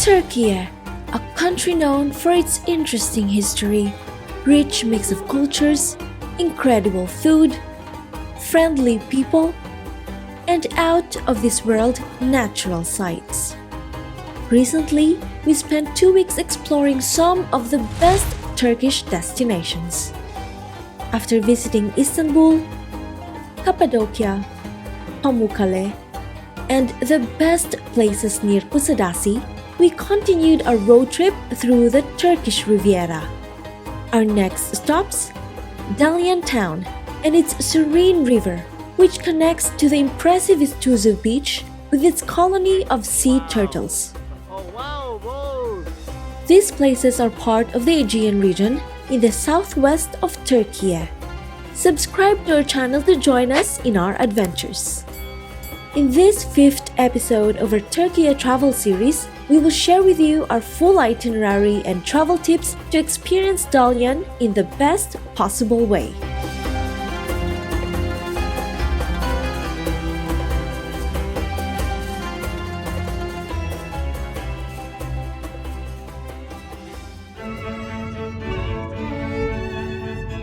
Turkey, a country known for its interesting history, rich mix of cultures, incredible food, friendly people, and out-of-this-world natural sights. Recently, we spent 2 weeks exploring some of the best Turkish destinations. After visiting Istanbul, Cappadocia, Pamukkale, and the best places near Kusadasi, we continued our road trip through the Turkish Riviera. Our next stops, DALYAN town and its serene river, which connects to the impressive Iztuzu Beach with its colony of sea turtles. These places are part of the Aegean region in the southwest of Turkey. Subscribe to our channel to join us in our adventures. In this 5th episode of our Turkey travel series, we will share with you our full itinerary and travel tips to experience Dalyan in the best possible way.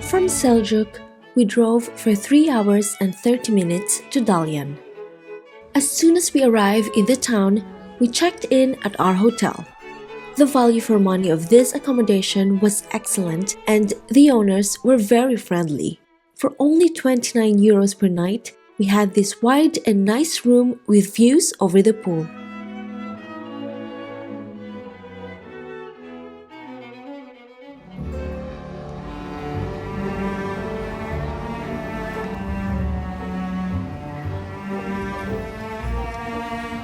From Seljuk, we drove for 3 hours and 30 minutes to Dalyan. As soon as we arrived in the town, we checked in at our hotel. The value for money of this accommodation was excellent and the owners were very friendly. For only 29 euros per night, we had this wide and nice room with views over the pool.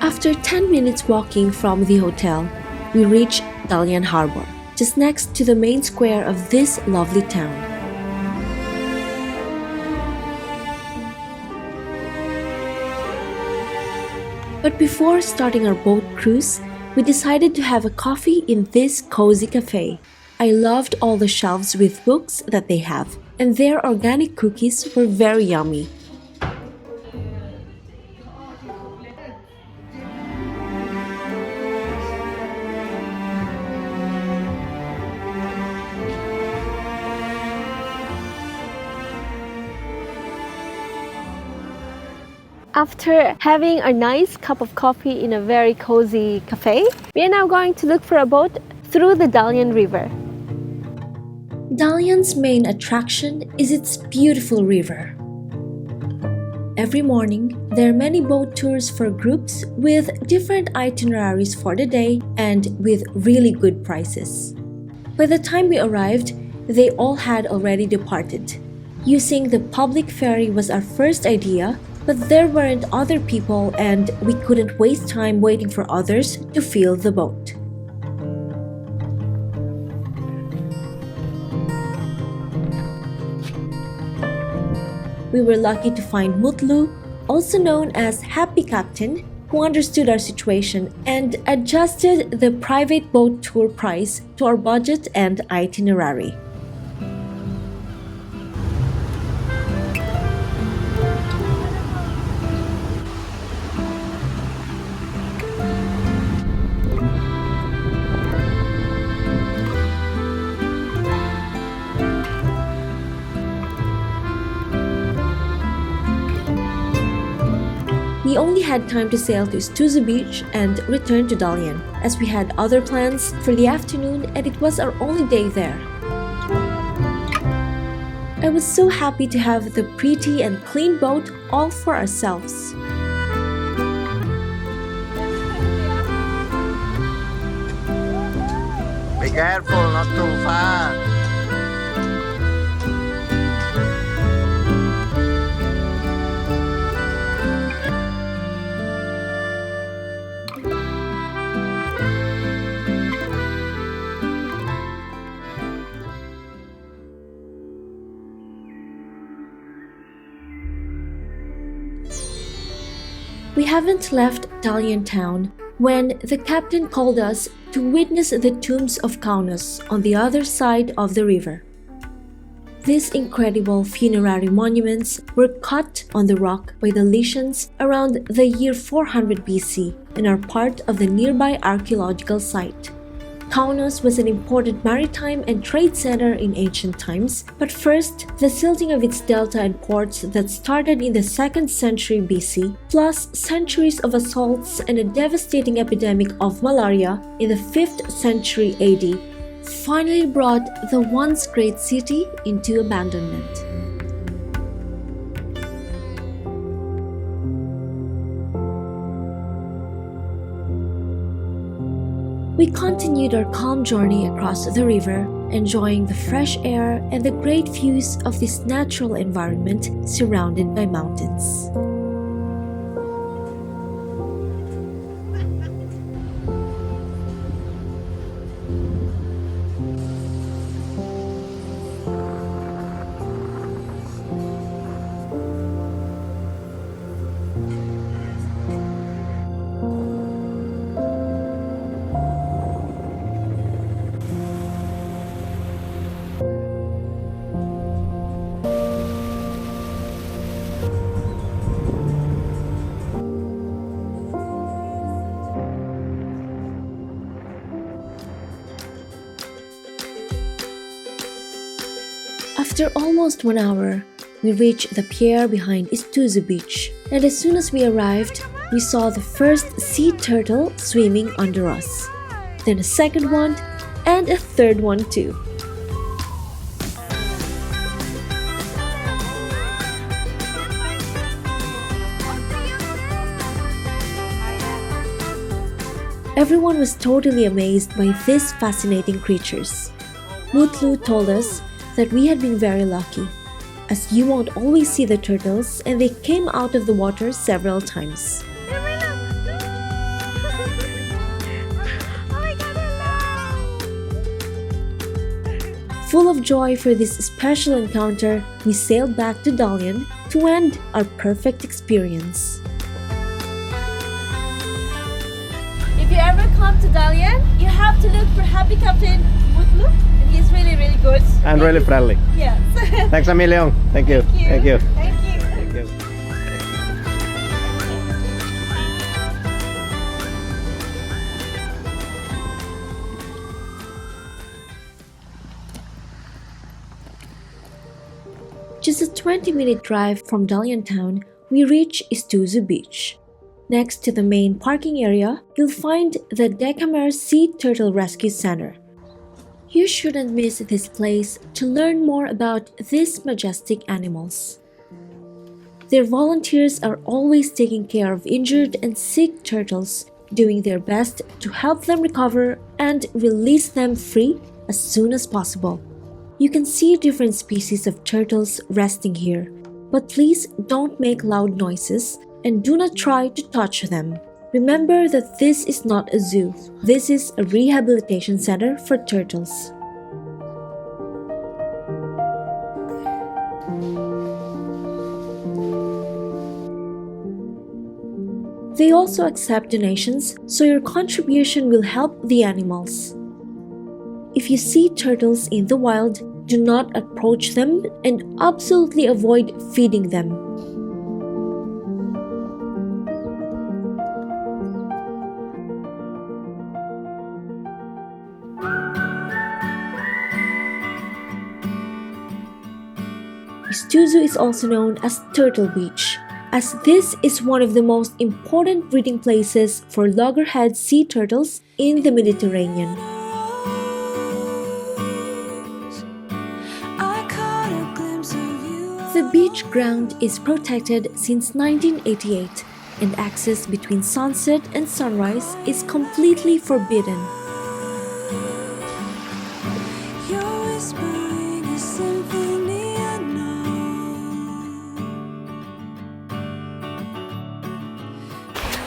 After 10 minutes walking from the hotel, we reached Dalyan Harbour, just next to the main square of this lovely town. But before starting our boat cruise, we decided to have a coffee in this cozy cafe. I loved all the shelves with books that they have, and their organic cookies were very yummy. After having a nice cup of coffee in a very cozy cafe, we are now going to look for a boat through the Dalyan River. Dalyan's main attraction is its beautiful river. Every morning, there are many boat tours for groups with different itineraries for the day and with really good prices. By the time we arrived, they all had already departed. Using the public ferry was our first idea, but there weren't other people and we couldn't waste time waiting for others to fill the boat. We were lucky to find Mutlu, also known as Happy Captain, who understood our situation and adjusted the private boat tour price to our budget and itinerary. We only had time to sail to Iztuzu Beach and return to Dalyan, as we had other plans for the afternoon and it was our only day there. I was so happy to have the pretty and clean boat all for ourselves. Be careful not too fast. We haven't left Dalyan town when the captain called us to witness the tombs of Kaunos on the other side of the river. These incredible funerary monuments were cut on the rock by the Lycians around the year 400 BC and are part of the nearby archaeological site. Kaunos was an important maritime and trade center in ancient times, but first, the silting of its delta and ports that started in the 2nd century BC, plus centuries of assaults and a devastating epidemic of malaria in the 5th century AD, finally brought the once great city into abandonment. We continued our calm journey across the river, enjoying the fresh air and the great views of this natural environment surrounded by mountains. After almost 1 hour, we reached the pier behind Iztuzu Beach, and as soon as we arrived, we saw the first sea turtle swimming under us, then a second one, and a third one too. Everyone was totally amazed by these fascinating creatures. Mutlu told us that we had been very lucky, as you won't always see the turtles and they came out of the water several times. Full of joy for this special encounter, we sailed back to Dalyan to end our perfect experience. If you ever come to Dalyan, you have to look for Happy Captain Mutlu. He's really, really good. And really friendly. Yes. Thanks a million. Thank you. Thank you. Thank you. Thank you. Thank you. Just a 20-minute drive from Dalyan town, we reach Iztuzu Beach. Next to the main parking area, you'll find the Dekamer Sea Turtle Rescue Center. You shouldn't miss this place to learn more about these majestic animals. Their volunteers are always taking care of injured and sick turtles, doing their best to help them recover and release them free as soon as possible. You can see different species of turtles resting here, but please don't make loud noises and do not try to touch them. Remember that this is not a zoo. This is a rehabilitation center for turtles. They also accept donations, so your contribution will help the animals. If you see turtles in the wild, do not approach them and absolutely avoid feeding them. Iztuzu is also known as Turtle Beach, as this is one of the most important breeding places for loggerhead sea turtles in the Mediterranean. The beach ground is protected since 1988, and access between sunset and sunrise is completely forbidden.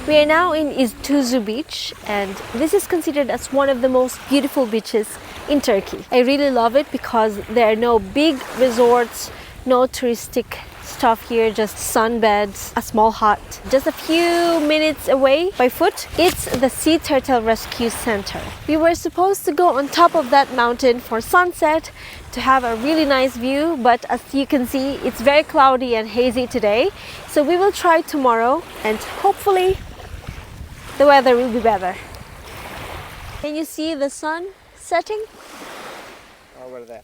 We are now in Iztuzu Beach, and this is considered as one of the most beautiful beaches in Turkey. I really love it because there are no big resorts, no touristic stuff here, just sunbeds, a small hut. Just a few minutes away by foot, it's the Sea Turtle Rescue Center. We were supposed to go on top of that mountain for sunset to have a really nice view, but as you can see, it's very cloudy and hazy today. So we will try tomorrow and hopefully the weather will be better. Can you see the sun setting? Over there.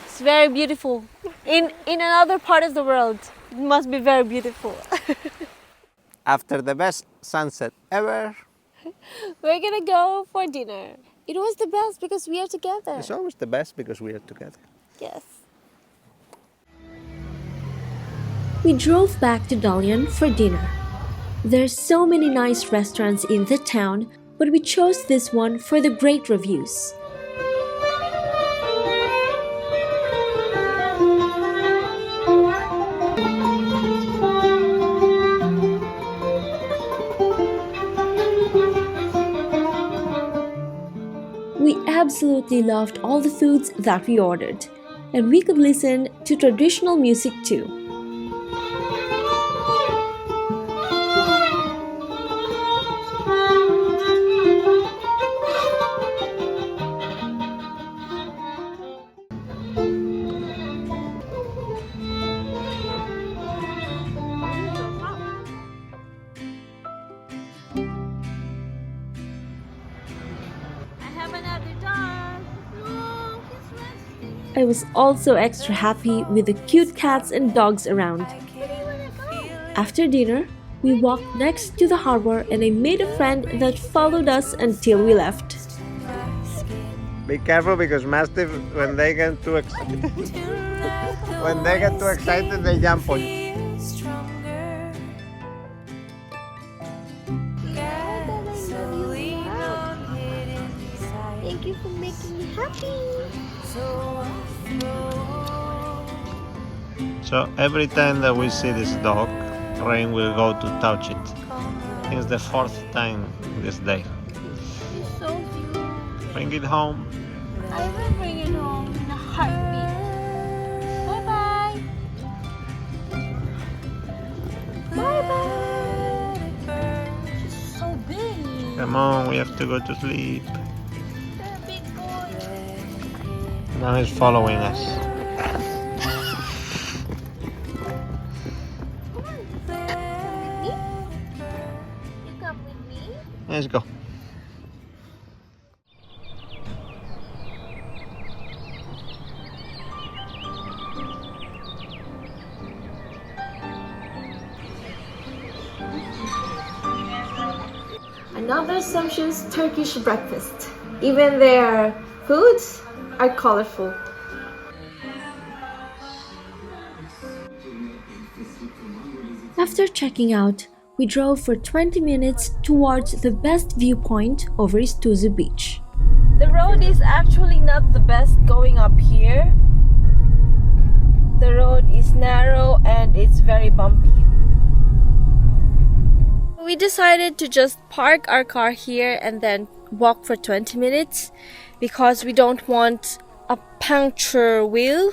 It's very beautiful. In another part of the world, it must be very beautiful. After the best sunset ever. We're gonna go for dinner. It was the best because we are together. It's always the best because we are together. Yes. We drove back to Dalyan for dinner. There's so many nice restaurants in the town, but we chose this one for the great reviews. We absolutely loved all the foods that we ordered, and we could listen to traditional music too. I was also extra happy with the cute cats and dogs around. After dinner, we walked next to the harbor and I made a friend that followed us until we left. Be careful because mastiff, when they get too excited, they jump on you. Thank you for making me happy. So every time that we see this dog, Rain will go to touch it. I think it's the fourth time this day. It's so cute. Bring it home. I will bring it home in a heartbeat. Bye-bye. Bye-bye. She's so big. Come on, we have to go to sleep. You're a big boy. Now he's following us. Let's go. Another sumptuous Turkish breakfast. Even their foods are colorful. After checking out, we drove for 20 minutes towards the best viewpoint over Iztuzu Beach. The road is actually not the best going up here. The road is narrow and it's very bumpy. We decided to just park our car here and then walk for 20 minutes because we don't want a puncture wheel,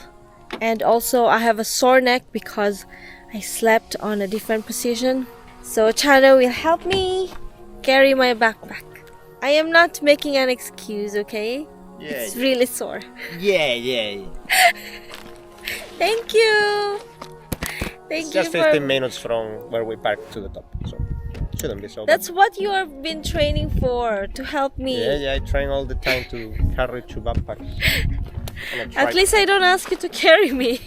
and also I have a sore neck because I slept on a different position. So Chano will help me carry my backpack. I am not making an excuse, okay? Yeah, it's really sore. Yeah. Thank you. Thank you. Just 15 minutes from where we parked to the top, so shouldn't be so bad. That's what you have been training for, to help me. Yeah, I train all the time to carry two backpacks. At least I don't ask you to carry me.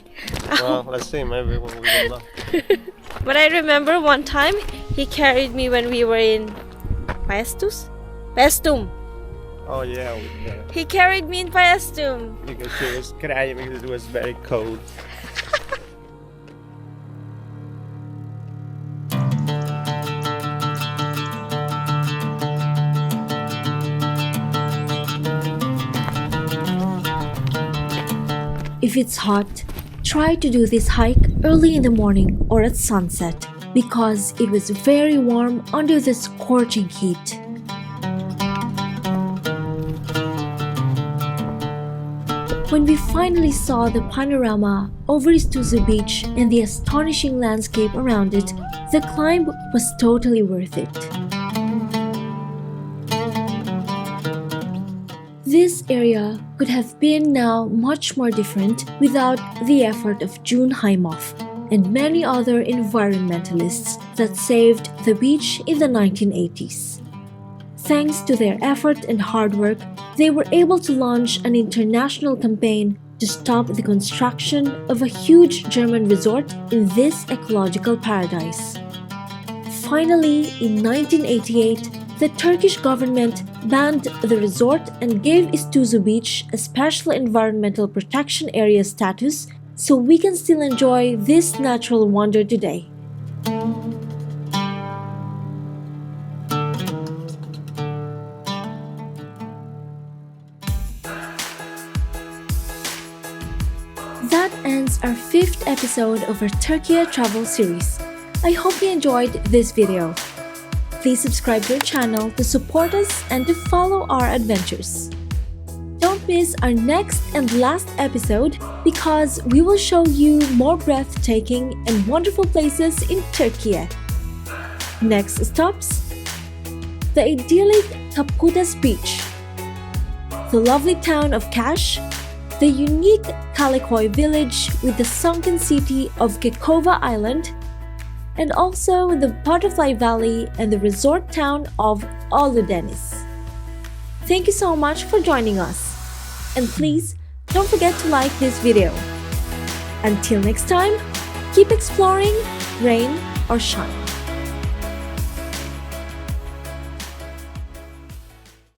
Well, let's see, maybe when we get back. But I remember one time he carried me when we were in Paestum. Oh yeah, He carried me in Paestum. because she was crying because it was very cold. If it's hot, try to do this hike early in the morning or at sunset because it was very warm under the scorching heat. When we finally saw the panorama over Iztuzu Beach and the astonishing landscape around it, the climb was totally worth it. This area could have been now much more different without the effort of June Haimoff and many other environmentalists that saved the beach in the 1980s. Thanks to their effort and hard work, they were able to launch an international campaign to stop the construction of a huge German resort in this ecological paradise. Finally, in 1988, the Turkish government banned the resort and gave Iztuzu Beach a special environmental protection area status so we can still enjoy this natural wonder today. That ends our 5th episode of our Turkey travel series. I hope you enjoyed this video. Please subscribe to our channel to support us and to follow our adventures. Don't miss our next and last episode because we will show you more breathtaking and wonderful places in Turkey. Next stops: the idyllic Kusadasi Beach, the lovely town of Kaş, the unique Kalikoy village with the sunken city of Kekova Island, and also the Butterfly Valley and the resort town of Ölüdeniz. Thank you so much for joining us. And please don't forget to like this video. Until next time, keep exploring, rain or shine.